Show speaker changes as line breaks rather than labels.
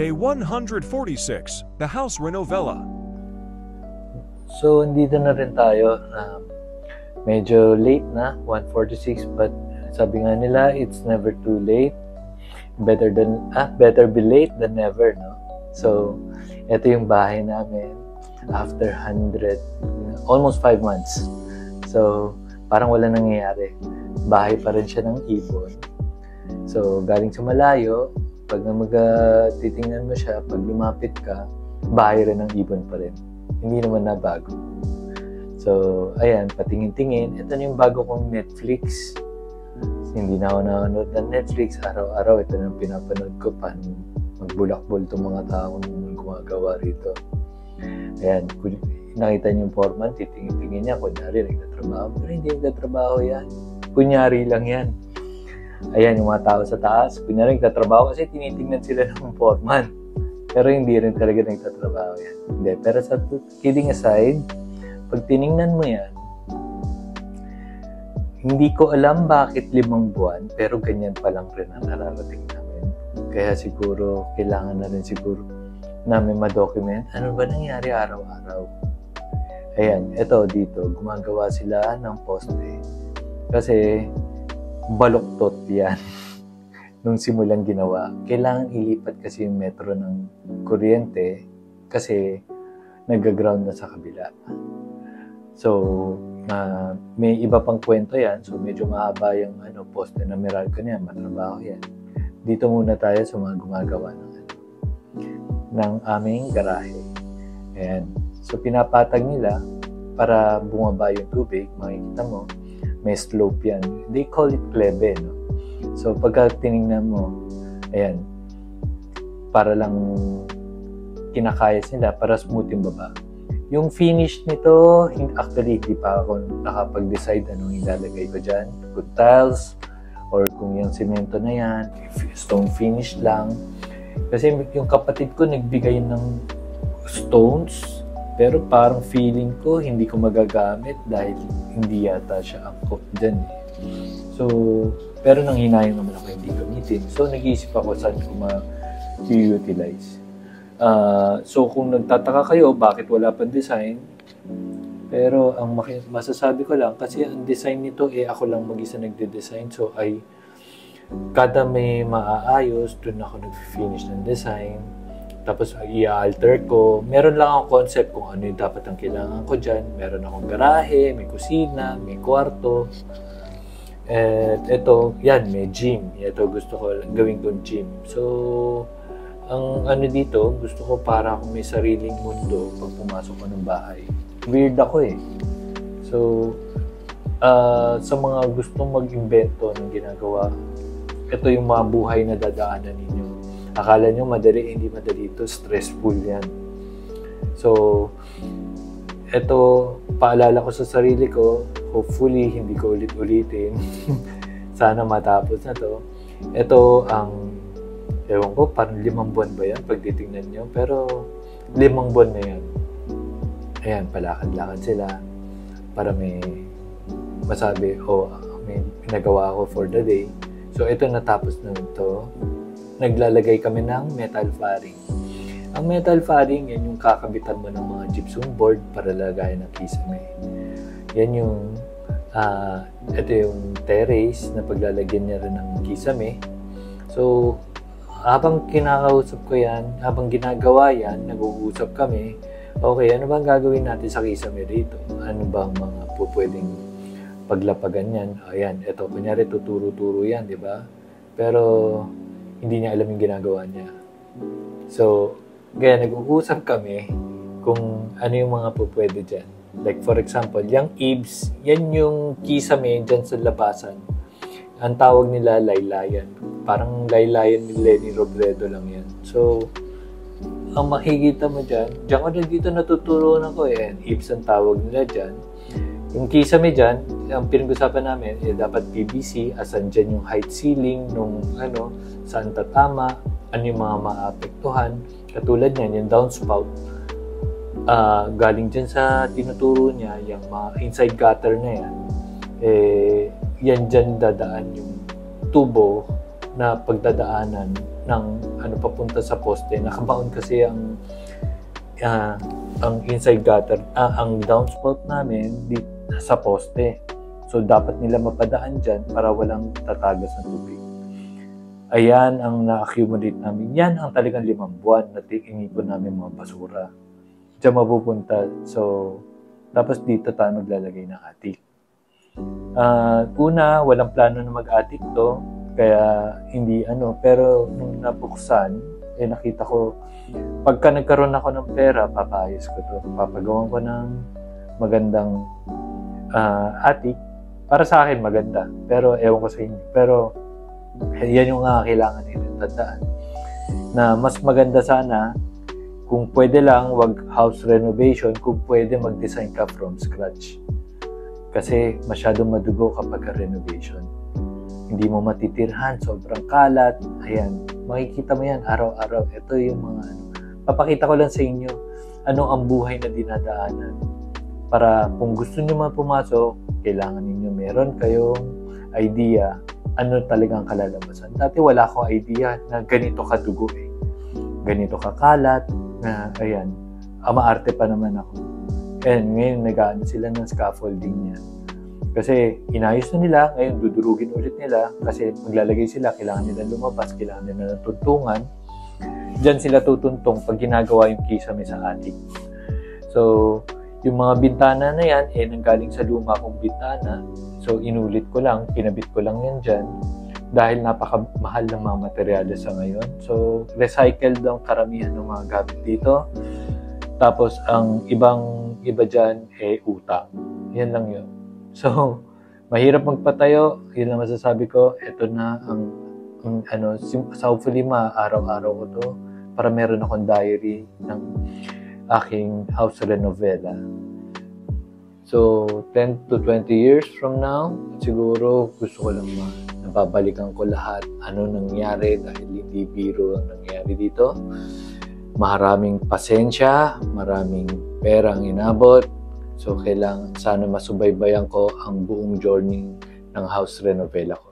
Day 146, the House Renovella.
So, andito na rin tayo. Medyo late na, 1:46, but sabi nga nila, it's never too late. Better be late than never, no? So, ito yung bahay namin after almost 5 months. So, parang wala nangyayari. Bahay pa rin siya ng ibon. So, galing sa malayo, pag titingnan mo siya, pag lumapit ka, bahay rin ng ibon pa rin. Hindi naman na bago. So, ayan, patingin-tingin. Ito na yung bago kong Netflix. Hindi na ako nanonood ng Netflix. Araw-araw, ito na yung pinapanood ko. Paano magbulakbol itong mga taong gumagawa rito. Ayan, nakita niyo yung foreman, titingin-tingin niya. Kunyari, nagtatrabaho. Pero hindi nagtatrabaho yan. Kunyari lang yan. Ayan, yung mga tao sa taas. Kunyari, nagtatrabaho kasi tinitingnan sila ng foreman. Pero hindi rin talaga nagtatrabaho yan. Hindi. Pero sa kidding aside, pag tiningnan mo yan, hindi ko alam bakit 5 buwan, pero ganyan pa lang rin ang nararating namin. Kaya siguro, kailangan na rin siguro namin ma-document ano ba nangyari araw-araw. Ayan, eto dito, gumagawa sila ng poste. Kasi, baluktot yan. Nung simulang ginawa, kailangan ilipat kasi yung metro ng kuryente kasi nag-ground na sa kabila. So, may iba pang kwento yan. So, medyo mahaba yung poste na Meralco niya. Matrabaho yan. Dito muna tayo sa mga gumagawa ng aming garahe. Ayan. So, pinapatag nila para bumaba yung tubig. Makikita mo, may slope yan. They call it plebe, no? So, pagka tinignan mo, ayan, para lang kinakayas nila, para smooth yung baba. Yung finish nito, actually, hindi pa ako nakapag-decide anong ilalagay ko dyan. Kung tiles, or kung yung semento na yan, stone finish lang. Kasi yung kapatid ko nagbigay ng stones, pero parang feeling ko hindi ko magagamit dahil hindi yata siya angkop dyan. So, pero nang hinayang naman ako hindi gamitin. So, nag-iisip ako saan ko ma-utilize. So, kung nagtataka kayo, bakit wala pang design? Pero, ang masasabi ko lang, kasi ang design nito, ako lang mag-isa nagde-design. So, kada may maaayos, doon ako nag-finish ng design. Tapos, i-alter ko. Meron lang akong concept kung ano yung dapat ang kailangan ko dyan. Meron akong garahe, may kusina, may kwarto. At ito, yan, may gym. Ito gusto ko gawin kong gym. So, ang dito, gusto ko para akong may sariling mundo pag pumasok ko ng bahay. Weird ako eh. So, sa mga gustong mag-invento ng ginagawa, ito yung mga buhay na dadaanan ninyo. Akala nyo madali, hindi madali ito. Stressful yan. So, ito, paalala ko sa sarili ko, hopefully, hindi ko ulit-ulitin. Sana matapos na to. Ito ang ewan ko, parang 5 buwan ba yan pag titingnan nyo? Pero 5 buwan na yan. Ayan, palakad-lakad sila para may masabi, may pinagawa ako for the day. So, ito natapos na ito. Naglalagay kami ng metal fairing. Ang metal fairing, yan yung kakabitan mo ng mga gypsum board para lagayan ng kisame. Yan yung, ito yung terrace na paglalagyan niya rin ng kisame. So, habang kinakausap ko yan, habang ginagawa yan, nag-uusap kami, okay, ano bang gagawin natin sa kisame dito? Ano bang mga pwedeng paglapagan yan? Ayan, ito, kunyari tuturo-turo yan, di ba? Pero, hindi niya alam yung ginagawa niya. So, kaya nag-uusap kami kung ano yung mga pwede dyan. Like, for example, yung eaves, yan yung kisame dyan sa labasan. Ang tawag nila laylayan. Parang laylayan ni Lenny Robredo lang yan. So, ang makikita mo dyan ko na dito natuturuan ako eaves ang tawag nila dyan. Yung kisame dyan, ang pinag-usapan namin, dapat PVC, asan dyan yung height ceiling, nung saan tatama, ano yung mga maapektuhan. Katulad niyan, yung downspout, galing dyan sa tinuturo niya, yung mga inside gutter na yan, yan dyan dadaan yung tubo na pagdadaanan ng papunta sa poste. Nakabaon kasi ang inside gutter, ang downspout namin sa poste. So dapat nila mapadaan dyan para walang tatagas ng tubig. Ayan ang na-accumulate namin. Yan ang talagang 5 buwan na inipon namin mga basura. Diyan mapupunta. So, tapos dito tayo maglalagay ng attic. Una, walang plano na mag-attic to. Kaya hindi pero nung nabuksan, nakita ko, pagka nagkaroon ako ng pera, papayos ko to. Papagawan ko ng magandang attic. Para sa akin, maganda. Pero ewan ko sa inyo. Pero yan yung kailangan nila tandaan. Na mas maganda sana, kung pwede lang, wag house renovation. Kung pwede, mag-design ka from scratch. Kasi masyadong madugo kapag renovation. Hindi mo matitirhan, sobrang kalat. Ayan, makikita mo yan araw-araw. Ito yung mga papakita ko lang sa inyo ang buhay na dinadaanan. Para kung gusto nyo man pumasok, kailangan ninyo meron kayong idea talagang kalalabasan. Dati wala akong idea na ganito kadugo ganito kakalat, na ayan, maarte pa naman ako. And ngayon nag-aano sila ng scaffolding niya. Kasi inayos na nila, ngayon dudurugin ulit nila kasi maglalagay sila, kailangan nila lumabas, kailangan nila ng tuntungan. Diyan sila tutuntong pag ginagawa yung kisame sa attic. So, yung mga bintana na yan, nanggaling sa luma kong bintana. So, inulit ko lang, kinabit ko lang yan dyan dahil napakamahal ng mga materyales sa ngayon. So, recycled ang karamihan ng mga gamit dito. Tapos, ang iba dyan, utang. Yan lang yun. So, mahirap magpatayo. Yun lang masasabi ko. Ito na hopefully araw-araw ko to para meron akong diary ng aking house renovela. So, 10 to 20 years from now, siguro gusto ko lang nababalikan ko lahat nangyari dahil hindi biro ang nangyari dito. Maraming pasensya, maraming pera ang inabot. So, kailangan sana masubaybayan ko ang buong journey ng house renovela ko.